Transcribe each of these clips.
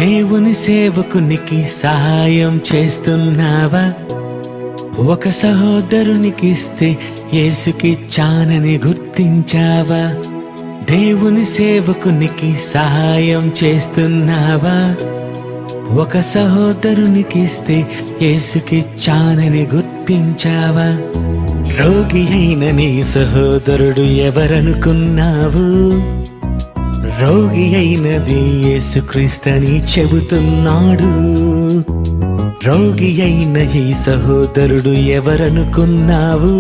దేవుని సేవకునికి సహాయం చేస్తున్నావా? ఒక సహోదరునికి ఇస్తే యేసుకిచ్చానని గుర్తించావా? దేవుని సేవకునికి సహాయం చేస్తున్నావా? ఒక సహోదరునికి ఇస్తే యేసుకిచ్చానని గుర్తించావా? రోగి అయిన నీ సహోదరుడు ఎవరనుకున్నావు? రోగి అయినది యేసుక్రీస్తని చెబుతున్నాడు. రోగి అయిన ఈ సహోదరుడు ఎవరనుకున్నావు?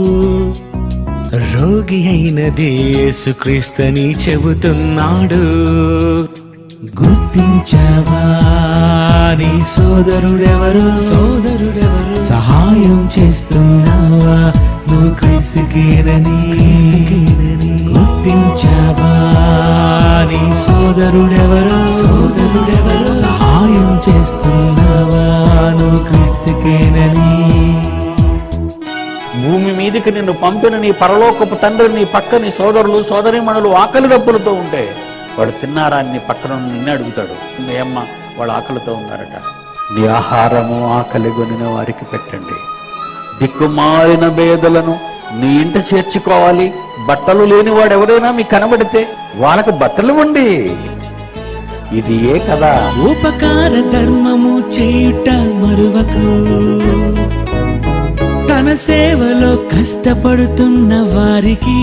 రోగి అయినది యేసుక్రీస్తని చెబుతున్నాడు. గుర్తించావా నీ సోదరుడెవరు? సహాయం చేస్తున్నావా నువ్వు క్రీస్తుకేనని? గుర్తించావా నీ సోదరుడెవరు? సహాయం చేస్తున్నావా నువ్వు క్రీస్తుకేనని? భూమి మీదకి నిన్ను పంపిన నీ పరలోకపు తండ్రి నీ పక్క నీ సోదరులు సోదరీమణులు ఆకలి దప్పులతో ఉంటే వాడు తిన్నారా అని పక్కన నిన్నే అడుగుతాడు. ఏమ్మా వాళ్ళు ఆకలితో ఉన్నారట. నీ ఆహారము ఆకలి గొనిన వారికి పెట్టండి. దిక్కుమాలిన బేదలను నీ ఇంట చేర్చుకోవాలి. బట్టలు లేని వాడు ఎవరైనా మీకు కనబడితే వాళ్ళకు బట్టలు ఇవ్వండి. ఇది ఏ కదా. ఉపకార ధర్మము చేయుట మరువకు, తన సేవలో కష్టపడుతున్న వారికి.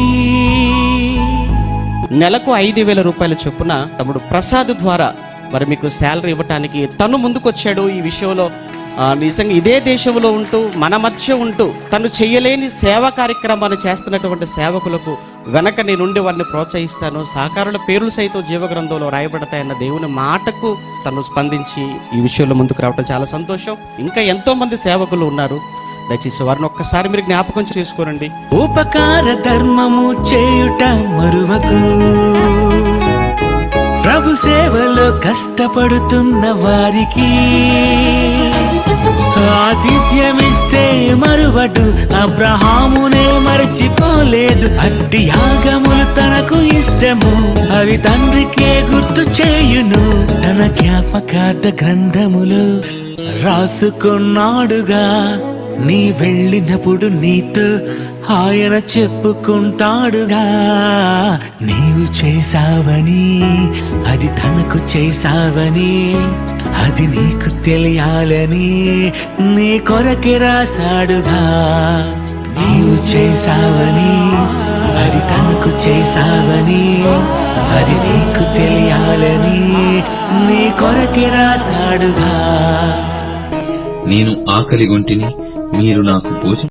నెలకు 5,000 రూపాయల చొప్పున తమ్ముడు ప్రసాద్ ద్వారా మరి మీకు శాలరీ ఇవ్వటానికి తను ముందుకొచ్చాడు. ఈ విషయంలో నిజంగా ఇదే దేశంలో ఉంటూ మన మధ్య ఉంటూ తను చేయలేని సేవా కార్యక్రమాన్ని చేస్తున్నటువంటి సేవకులకు వెనక నేనుండి వారిని ప్రోత్సహిస్తాను, సహకారుల పేర్లు సైతం జీవగ్రంథంలో రాయబడతాయన్న దేవుని మాటకు తను స్పందించి ఈ విషయంలో ముందుకు రావడం చాలా సంతోషం. ఇంకా ఎంతో మంది సేవకులు ఉన్నారు. దయచేసి వారిని ఒక్కసారి మీరు జ్ఞాపకం చేసుకోరండి. ఉపకార ధర్మము చేయుట మరువకు, ప్రభు సేవలో కష్టపడుతున్న వారికి. ఆతిథ్యమిస్తే మరువడు, అబ్రహామునే మరచిపోలేదు. అట్టి యాగములు తనకు ఇష్టము, అవి తండ్రికే గుర్తు చేయును. తన జ్ఞాపకార్థ గ్రంథములు రాసుకున్నాడుగా. నీ వెళ్ళినప్పుడు నీతో ఆయన చెప్పుకుంటాడుగా. నీవు చేసావని, అది తనకు చేసావని, అది నీకు తెలియాలని నీ కొరకే రాశాడుగా. నీవు చేసావని, అది తనకు చేసావని, అది నీకు తెలియాలని నీ కొరకే రాశాడుగా. నేను ఆకలి గొంటిని, మీరు నాకు భోజనం